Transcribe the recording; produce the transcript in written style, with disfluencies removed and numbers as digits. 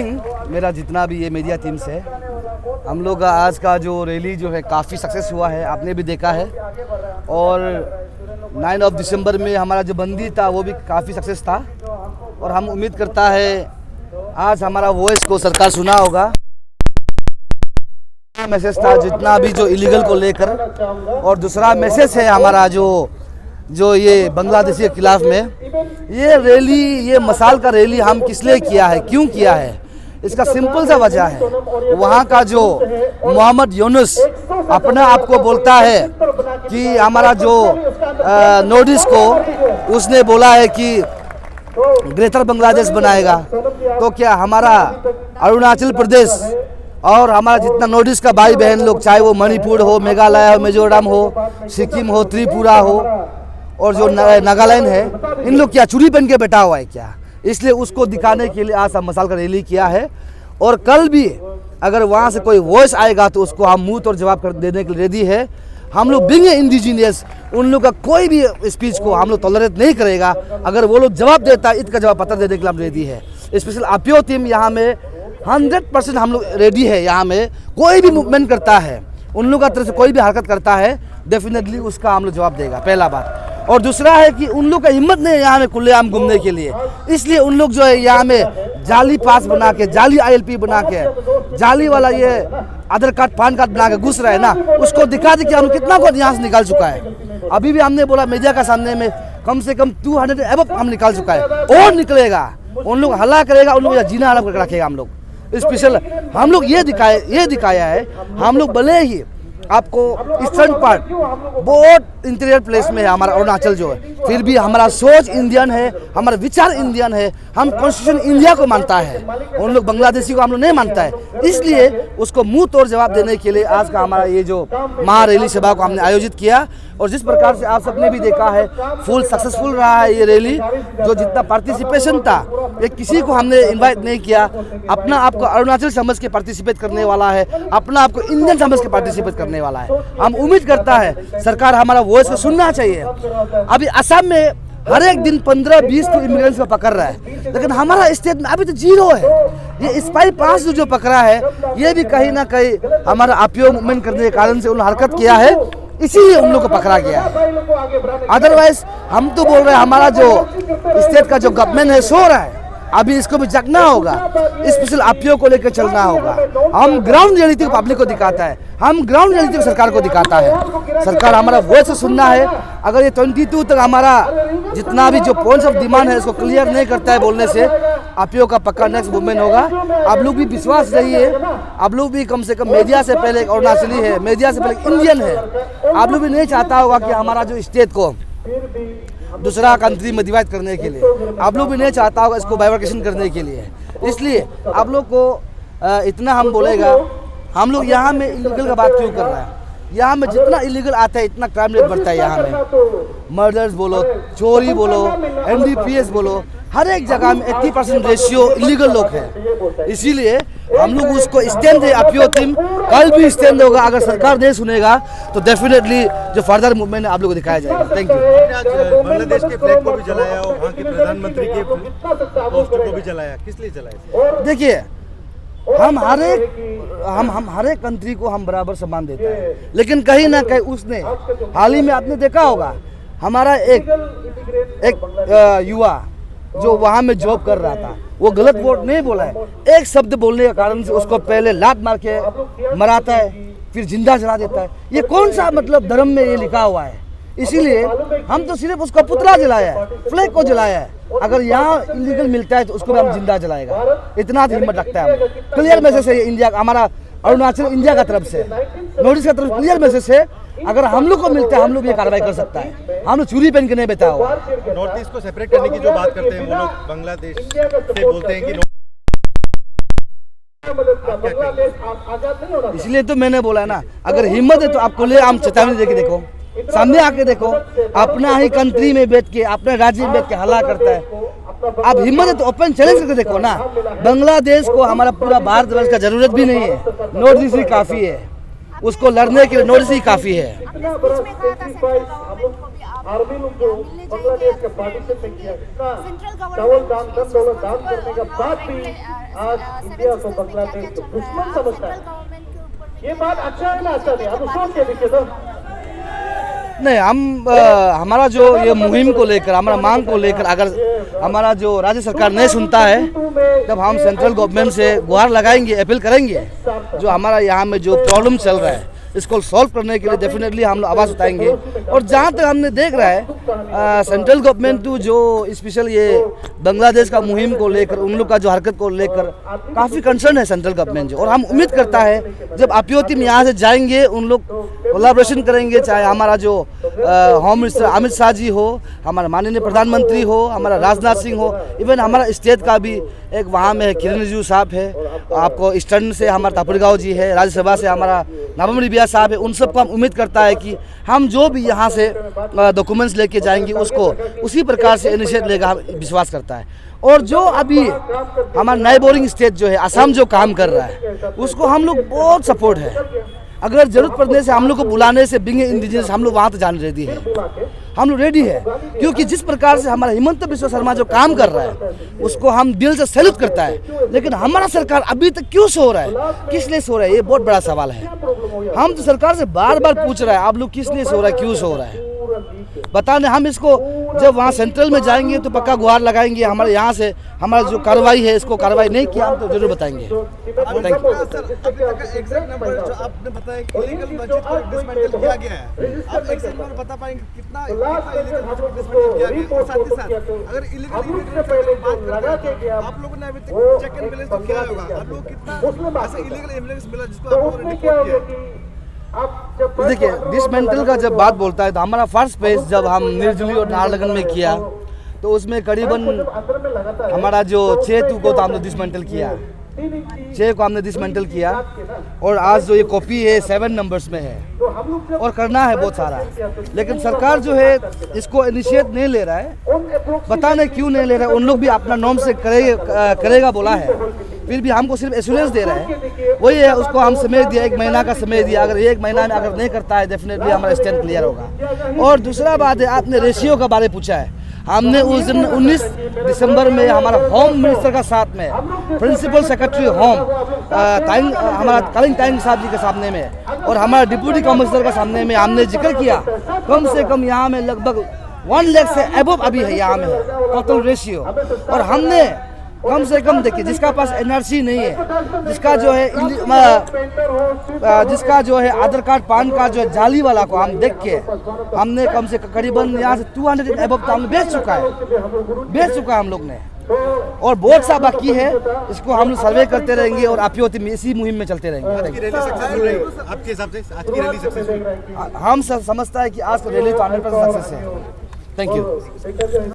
मेरा जितना भी ये मीडिया टीम्स है, हम लोग का आज का जो रैली जो है काफ़ी सक्सेस हुआ है, आपने भी देखा है। और 9 दिसंबर में हमारा जो बंदी था वो भी काफ़ी सक्सेस था। और हम उम्मीद करता है आज हमारा वॉइस को सरकार सुना होगा। मैसेज था जितना भी जो इलीगल को लेकर, और दूसरा मैसेज है हमारा जो ये बांग्लादेशी के खिलाफ में ये रैली, ये मसाल का रैली हम किस लिए किया है, क्यों किया है, इसका सिंपल सा वजह है। वहाँ का जो मोहम्मद यूनुस अपना आप को बोलता है कि हमारा जो नॉर्थ ईस्ट को उसने बोला है कि ग्रेटर बांग्लादेश बनाएगा, तो क्या हमारा अरुणाचल प्रदेश और हमारा जितना नॉर्थ ईस्ट का भाई बहन लोग, चाहे वो मणिपुर हो, मेघालय हो, मिजोरम हो, सिक्किम हो, त्रिपुरा हो और जो नागालैंड है, इन लोग क्या चूड़ी पहन के बैठा हुआ है क्या? इसलिए उसको दिखाने के लिए आज हम मसाल का रैली किया है। और कल भी अगर वहाँ से कोई वॉइस आएगा तो उसको हम मुंह तोड़ जवाब कर देने के लिए रेडी है। हम लोग बीइंग इंडिजिनियस, उन लोग का कोई भी स्पीच को हम लोग टॉलरेट नहीं करेगा। अगर वो लोग जवाब देता है, इसका जवाब पत्र देने के लिए हम रेडी है। स्पेशल आईपीओ टीम यहाँ में 100% हम लोग रेडी है। यहाँ में कोई भी मूवमेंट करता है, उन लोग का तरफ से कोई भी हरकत करता है, डेफिनेटली उसका हम लोग जवाब देगा, पहला बात। और दूसरा है कि उन लोग का हिम्मत नहीं है यहाँ में खुलेआम घूमने के लिए, इसलिए उन लोग जो है यहाँ में जाली पास बना के, जाली ILP बना के, जाली वाला ये आधार कार्ड, पैन कार्ड बना के घुस रहा है ना, उसको दिखा दे कि हम कितना को यहाँ से निकाल चुका है। अभी भी हमने बोला मीडिया का सामने में कम से कम 200 एबव हम निकाल चुका है, और निकलेगा। उन लोग हल्ला करेगा, उन लोग जीना हराम करके रखेगा। हम लोग स्पेशल हम लोग ये दिखाया है, हम लोग भले ही आपको ईस्टर्न पार्ट बहुत इंटीरियर प्लेस में है हमारा अरुणाचल जो है, फिर भी हमारा सोच इंडियन है, हमारा विचार इंडियन है। हम कॉन्स्टिट्यूशन इंडिया को मानता है, उन लोग बांग्लादेशी को हम लोग नहीं मानता है। इसलिए उसको मुंह तोड़ जवाब देने के लिए आज का हमारा ये जो महारैली सभा को हमने आयोजित किया। और जिस प्रकार से आप सबने भी देखा है, फुल सक्सेसफुल रहा है ये रैली। जो जितना पार्टिसिपेशन था, ये किसी को हमने इन्वाइट नहीं किया, अपना आपको अरुणाचल समझ के पार्टिसिपेट करने वाला है, अपना आपको इंडियन समझ के पार्टिसिपेट करने वाला है। हम उम्मीद करता है सरकार हमारा वॉइस को सुनना चाहिए। अभी असम में हर एक दिन 15-20 तो इमिग्रेंट्स को पकड़ रहा है, लेकिन हमारा स्टेट में अभी तो 0 है। ये स्पाई 5 जो पकड़ा है, ये भी कहीं ना कहीं हमारा आईपीओ मूवमेंट करने के कारण से उन्होंने हरकत किया है, इसीलिए उन लोग को पकड़ा गया है। अदरवाइज हम तो बोल रहे हैं हमारा जो स्टेट का जो गवर्नमेंट है सो रहा है, अभी इसको भी जगना होगा, स्पेशल आईपीओ को लेकर चलना होगा। हम ग्राउंड रियलिटी को पब्लिक को दिखाता है, हम ग्राउंड रियलिटी को सरकार को दिखाता है। सरकार हमारा वॉइस सुनना है। अगर ये 22 तक हमारा जितना भी जो पॉइंट्स ऑफ डिमांड है इसको क्लियर नहीं करता है बोलने से, आईपीओ का पक्का नेक्स्ट मूवमेंट होगा। आप लोग भी विश्वास रहिए, आप लोग भी कम से कम मीडिया से पहले एक अरुणाचली है, मीडिया से पहले इंडियन है। आप लोग भी नहीं चाहता होगा कि हमारा जो स्टेट को दूसरा कंट्री में डिवाइड करने के लिए, आप लोग भी नहीं चाहता होगा इसको बाइफरकेशन करने के लिए। इसलिए आप लोग को इतना हम बोलेगा, हम लोग यहाँ में इलीगल का बात क्यों कर रहा है? यहाँ में जितना इलीगल आता है इतना क्राइम रेट बढ़ता है। यहाँ में मर्डर्स बोलो, चोरी बोलो, NDPS बोलो, हर एक जगह में 80% रेशियो इलीगल लोग हैं। इसीलिए हम लोग उसको स्टैंड है, आईपीओ टीम कल भी स्टैंड होगा। अगर सरकार नहीं सुनेगा तो डेफिनेटली जो फर्दर मूवमेंट आप लोग को दिखाया जाएगा। Thank you. बांग्लादेश के फ्लैग को भी जलाया और वहाँ के प्रधानमंत्री के पोस्टर को भी जलाया, किस लिए जलाया? देखिए, हम हर एक कंट्री को हम बराबर सम्मान देते हैं, लेकिन कहीं ना कहीं उसने हाल ही में आपने देखा होगा, हमारा एक युवा जो वहाँ में जॉब कर रहा था, वो गलत वोट नहीं बोला है, एक शब्द बोलने के कारण से उसको पहले लात मार के मराता है, फिर जिंदा जला देता है। ये कौन सा मतलब धर्म में ये लिखा हुआ है? इसीलिए हम तो सिर्फ उसका पुतला जलाया है, फ्लैग को जलाया है। अगर यहाँ इलीगल मिलता है तो उसको भी हम जिंदा जलाएगा, इतना हिम्मत रखता है। क्लियर मैसेज है इंडिया, हमारा अरुणाचल इंडिया का तरफ से, नॉर्थ ईस्ट का तरफ क्लियर मैसेज है। अगर हम लोग को मिलता है, हम लोग ये कार्रवाई कर सकता है। हम लोग चूड़ी पहन के नहीं बैठा हुआ। नॉर्थ ईस्ट को सेपरेट करने की जो बात करते हैं वो लोग बांग्लादेश से बोलते हैं कि इसलिए तो मैंने बोला ना, अगर हिम्मत है तो आपको ले हम चेतावनी देके देखो, सामने आके देखो। अपना ही कंट्री में बैठ के, अपने राज्य में बैठ के हल्ला करता है। आप हिम्मत है तो ओपन चैलेंज करके देखो ना। बांग्लादेश को हमारा पूरा भारतवर्ष का जरूरत भी नहीं है, नॉर्थ ईस्ट ही काफी है। उसको लड़ने के लिए नॉर्थ ईस्ट ही काफी है। आर्मी लोग जो बांग्लादेश के पार्टीशन में किया, इतना चावल दान, धन दौलत दान करने के बाद भी आज इंडिया को बांग्लादेश को दुश्मन समझता है। ये बात अच्छा है ना अच्छा नहीं? अब सोच के देखिए तो नहीं, हम हमारा जो ये मुहिम को लेकर, हमारा मांग को लेकर अगर हमारा जो राज्य सरकार नहीं सुनता है, तब हम सेंट्रल गवर्नमेंट से गुहार लगाएंगे, अपील करेंगे। जो हमारा यहाँ में जो प्रॉब्लम चल रहा है इसको सॉल्व करने के लिए डेफिनेटली हम लोग आवाज़ उठाएंगे। और जहाँ तक हमने देख रहा है सेंट्रल गवर्नमेंट जो स्पेशल ये बांग्लादेश का मुहिम को लेकर, उन लोग का जो हरकत को लेकर काफ़ी कंसर्न है सेंट्रल गवर्नमेंट जो। और हम उम्मीद करता है जब आपियो टीम यहाँ से जाएंगे, उन लोग कोलैबोरेशन करेंगे, चाहे हमारा जो होम मिनिस्टर अमित शाह जी हो, हमारा माननीय प्रधानमंत्री हो, हमारा राजनाथ सिंह हो, इवन हमारा स्टेट का भी एक वहाँ में किरण रिजिजू साहब है, आपको ईस्टर्न से हमारा तापड़गांव जी है, राज्यसभा से हमारा नवम रिबिया साहब है। उन सबको हम उम्मीद करता है कि हम जो भी यहाँ से डॉक्यूमेंट्स लेके जाएंगे उसको उसी प्रकार से इनिशिएट लेगा, हम विश्वास करता है। और जो अभी हमारा नाइबोरिंग स्टेट जो है असम जो काम कर रहा है उसको हम लोग बहुत सपोर्ट है। अगर जरूरत पड़ने से हम लोग को बुलाने से बिंग इंडिजिनस हम लोग वहाँ तो जाने रेडी है, हम लोग रेडी है। क्योंकि जिस प्रकार से हमारा हिमंत बिस्वा शर्मा जो काम कर रहा है उसको हम दिल से सैल्यूट करता है। लेकिन हमारा सरकार अभी तक क्यों सो रहा है, किस लिए सो रहा है, ये बहुत बड़ा सवाल है। हम तो सरकार से बार बार पूछ रहे हैं आप लोग किस लिए सो रहा है, क्यों सो रहा है, बताने। हम इसको जब वहाँ सेंट्रल में जाएंगे तो पक्का गुहार लगाएंगे। हमारे यहाँ से हमारा जो कार्रवाई है इसको कार्रवाई नहीं किया हम तो जरूर बताएंगे। Thank you. एग्जैक्ट नंबर जो आपने बताया कि इलीगल मस्जिद को डिसमेंटल किया गया है, आप एक नंबर बता पाएंगे कितना इलीगल मस्जिद को डिसमेंटल किया गया? और साथ ही साथ अगर इलीगल बात करते हैं, आप लोगों ने अभी तक चेक एंड बैलेंस तो किया होगा, आप लोग कितना ऐसा इलीगल एविडेंस मिला जिसको आप लोगों ने रिपोर्ट किया? देखिए, डिसमेंटल का जब बात बोलता है तो हमारा फर्स्ट फेज जब हम निर्जली और नाहरलगुन में किया तो उसमें करीबन हमारा जो 6 को तो हमने डिसमेंटल किया, 6 को हमने डिसमेंटल किया। और आज जो ये कॉपी है 7 नंबर्स में है और करना है बहुत सारा। लेकिन सरकार जो है इसको इनिशिएट नहीं ले रहा है, पता नहीं क्यों नहीं ले रहा है। उन लोग भी अपना नॉर्म से करेगा बोला है, फिर भी हमको सिर्फ एश्योरेंस दे रहा है। वही है, उसको हम समय दिया, 1 महीना का समय दिया। अगर 1 महीना में अगर नहीं करता है डेफिनेटली हमारा स्टैंड क्लियर होगा। और दूसरा बात है, आपने रेशियो का बारे पूछा है, हमने उस दिन 19 दिसंबर में हमारा होम मिनिस्टर का साथ में प्रिंसिपल सेक्रेटरी होम हमारा कलिंग तायंग साहब जी के सामने में और हमारा डिप्टी कमिश्नर का सामने में हमने जिक्र किया, कम से कम यहाँ में लगभग 1 लाख से एबव अभी है यहाँ में टोटल रेशियो। और हमने कम से कम देखिए, जिसका पास एनआरसी नहीं है, जिसका जो है आधार कार्ड पान कार्ड जो है जाली वाला को हम देख के हमने कम से करीबन यहाँ से 200 एबव तो हमने बेच चुका है हम लोग ने। और बहुत सा बाकी है, इसको हम लोग सर्वे करते रहेंगे और आपियोती में इसी मुहिम में चलते रहेंगे। आज की रैली सक्सेसफुल रही आपके हिसाब से? आज की रैली सक्सेसफुल? हम समझता है कि आज का रैली तो 100% सक्सेस है। Thank you.